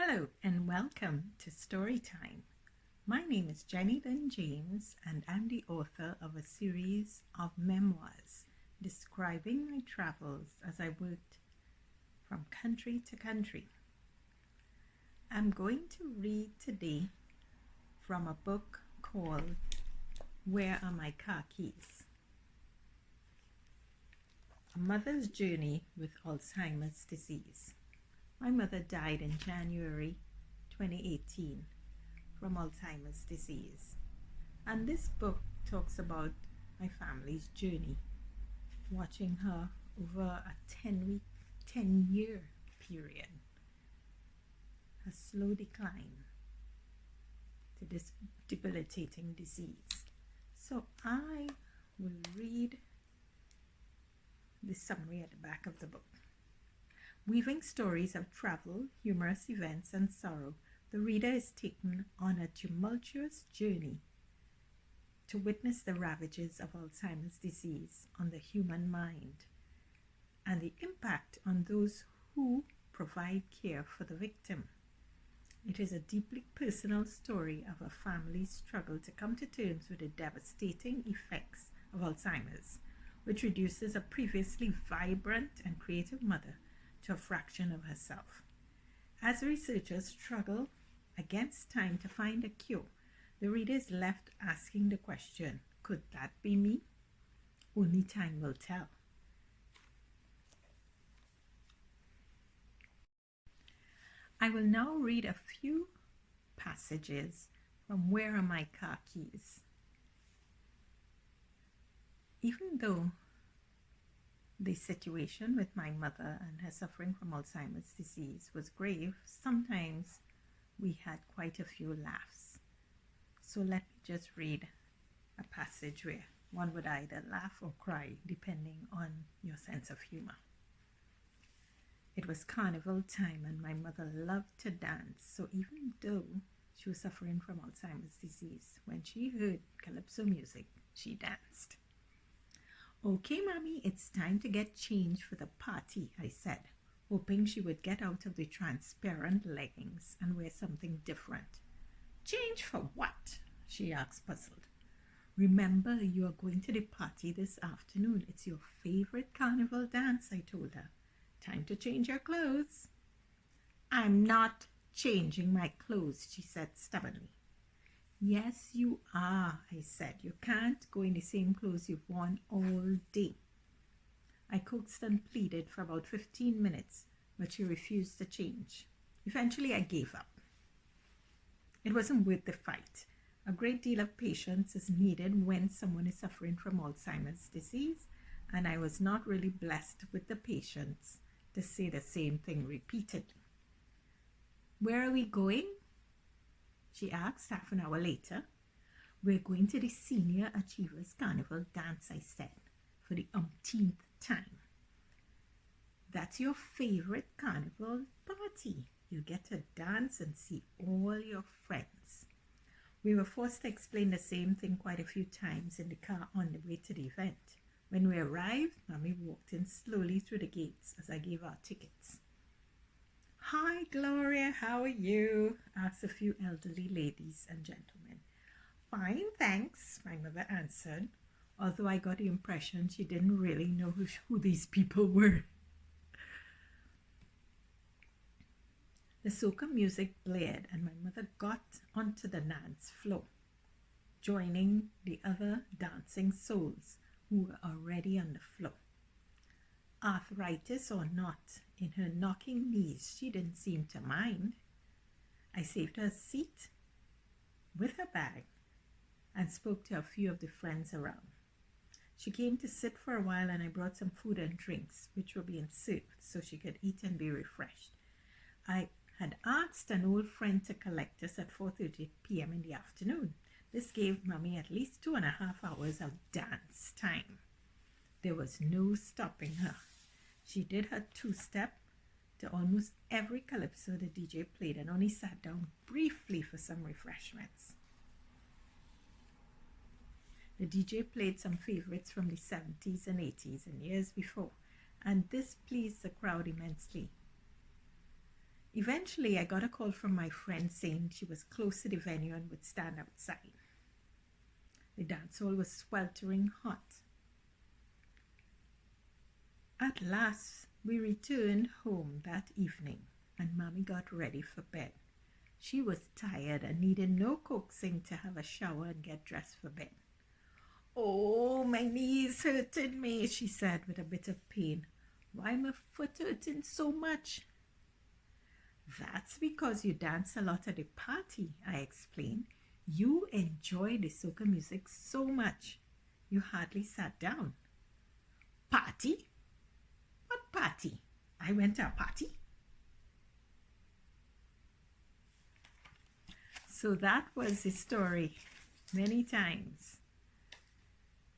Hello and welcome to Storytime. My name is Jennylynd James and I'm the author of a series of memoirs describing my travels as I worked from country to country. I'm going to read today from a book called Where Are My Car Keys? A Mother's Journey with Alzheimer's Disease. My mother died in January 2018 from Alzheimer's disease. And this book talks about my family's journey, watching her over a 10-year period, a slow decline to this debilitating disease. So I will read the summary at the back of the book. Weaving stories of travel, humorous events, and sorrow, the reader is taken on a tumultuous journey to witness the ravages of Alzheimer's disease on the human mind and the impact on those who provide care for the victim. It is a deeply personal story of a family's struggle to come to terms with the devastating effects of Alzheimer's, which reduces a previously vibrant and creative mother to a fraction of herself. As researchers struggle against time to find a cure, the reader is left asking the question, could that be me? Only time will tell. I will now read a few passages from Where Are My Car Keys? Even though the situation with my mother and her suffering from Alzheimer's disease was grave, sometimes we had quite a few laughs. So let me just read a passage where one would either laugh or cry depending on your sense of humor. It was carnival time and my mother loved to dance, so even though she was suffering from Alzheimer's disease, when she heard calypso music, she danced. Okay, Mommy, it's time to get changed for the party, I said, hoping she would get out of the transparent leggings and wear something different. Change for what? She asked, puzzled. Remember, you are going to the party this afternoon. It's your favorite carnival dance, I told her. Time to change your clothes. I'm not changing my clothes, she said stubbornly. Yes, you are, I said. You can't go in the same clothes you've worn all day. I coaxed and pleaded for about 15 minutes, but she refused to change. Eventually, I gave up. It wasn't worth the fight. A great deal of patience is needed when someone is suffering from Alzheimer's disease, and I was not really blessed with the patience to say the same thing repeatedly. Where are we going? She asked half an hour later. We're going to the Senior Achievers Carnival dance, I said, for the umpteenth time. That's your favorite carnival party. You get to dance and see all your friends. We were forced to explain the same thing quite a few times in the car on the way to the event. When we arrived, Mommy walked in slowly through the gates as I gave our tickets. Hi, Gloria, how are you? Asked a few elderly ladies and gentlemen. Fine, thanks, my mother answered, although I got the impression she didn't really know who these people were. The soca music blared and my mother got onto the dance floor, joining the other dancing souls who were already on the floor. Arthritis or not, in her knocking knees, she didn't seem to mind. I saved her a seat with her bag and spoke to a few of the friends around. She came to sit for a while and I brought some food and drinks, which were being served, so she could eat and be refreshed. I had asked an old friend to collect us at 4:30 p.m. in the afternoon. This gave Mommy at least 2.5 hours of dance time. There was no stopping her. She did her two-step to almost every calypso the DJ played and only sat down briefly for some refreshments. The DJ played some favorites from the 70s and 80s and years before, and this pleased the crowd immensely. Eventually, I got a call from my friend saying she was close to the venue and would stand outside. The dance hall was sweltering hot. At last, we returned home that evening, and Mommy got ready for bed. She was tired and needed no coaxing to have a shower and get dressed for bed. "Oh, my knees hurting me," she said with a bit of pain. "Why my foot hurting so much?" "That's because you dance a lot at the party," I explained. "You enjoy the soca music so much. You hardly sat down." "Party? What party? I went to a party?" So that was the story. Many times.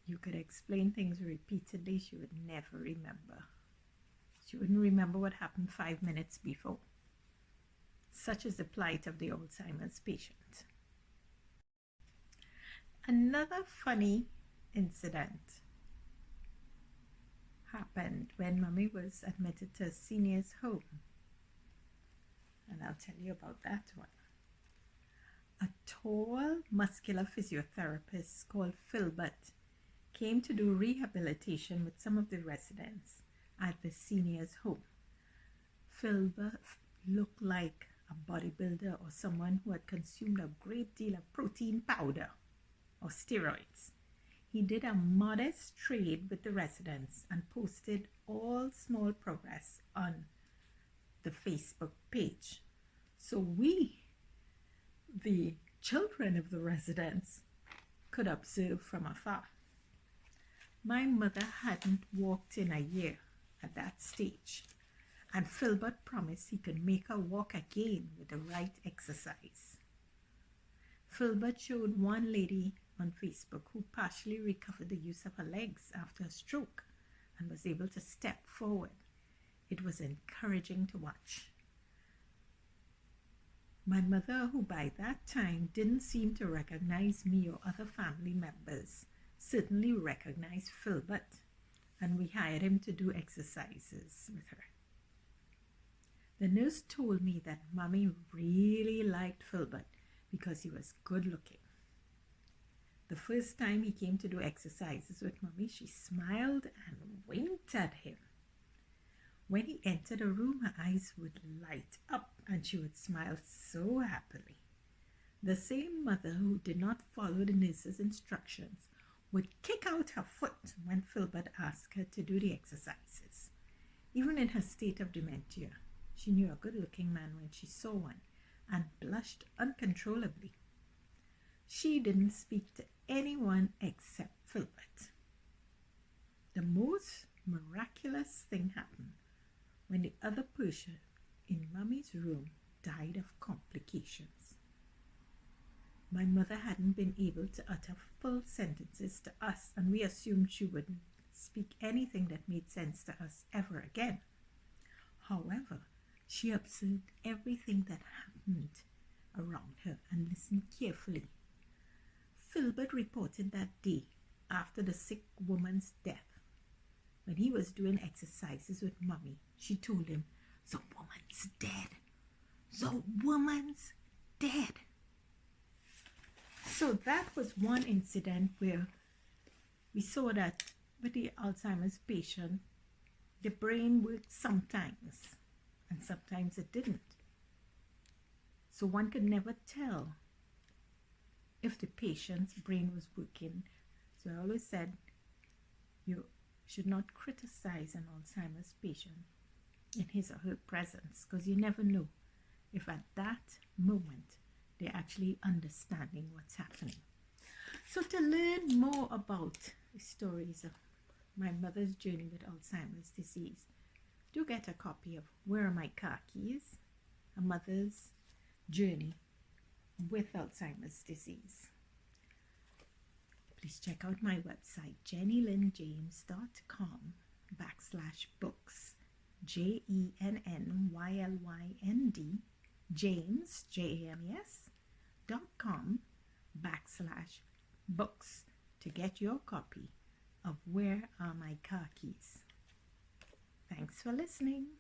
You could explain things repeatedly, she would never remember. She wouldn't remember what happened 5 minutes before. Such is the plight of the Alzheimer's patient. Another funny incident happened when Mommy was admitted to a senior's home. And I'll tell you about that one. A tall, muscular physiotherapist called Filbert came to do rehabilitation with some of the residents at the senior's home. Filbert looked like a bodybuilder or someone who had consumed a great deal of protein powder or steroids. He did a modest trade with the residents and posted all small progress on the Facebook page. So we, the children of the residents, could observe from afar. My mother hadn't walked in a year at that stage, and Filbert promised he could make her walk again with the right exercise. Filbert showed one lady on Facebook who partially recovered the use of her legs after a stroke and was able to step forward. It was encouraging to watch. My mother, who by that time didn't seem to recognize me or other family members, certainly recognized Filbert, and we hired him to do exercises with her. The nurse told me that Mommy really liked Filbert because he was good looking. The first time he came to do exercises with Mommy, she smiled and winked at him. When he entered a room, her eyes would light up and she would smile so happily. The same mother who did not follow the nurse's instructions would kick out her foot when Filbert asked her to do the exercises. Even in her state of dementia, she knew a good-looking man when she saw one and blushed uncontrollably. She didn't speak to anyone except Filbert. The most miraculous thing happened when the other person in Mommy's room died of complications. My mother hadn't been able to utter full sentences to us, and we assumed she wouldn't speak anything that made sense to us ever again. However, she observed everything that happened around her and listened carefully. Filbert reported that day, after the sick woman's death, when he was doing exercises with Mommy, she told him, "The woman's dead. The woman's dead." So that was one incident where we saw that with the Alzheimer's patient, the brain worked sometimes, and sometimes it didn't. So one could never tell if the patient's brain was working. So I always said, you should not criticize an Alzheimer's patient in his or her presence, because you never know if at that moment they're actually understanding what's happening. So to learn more about the stories of my mother's journey with Alzheimer's disease, do get a copy of Where Are My Car Keys? A Mother's Journey with Alzheimer's Disease. Please check out my website, jennylyndjames.com/books, JENNYLYND, James, JAMES.com/books to get your copy of Where Are My Car Keys? Thanks for listening.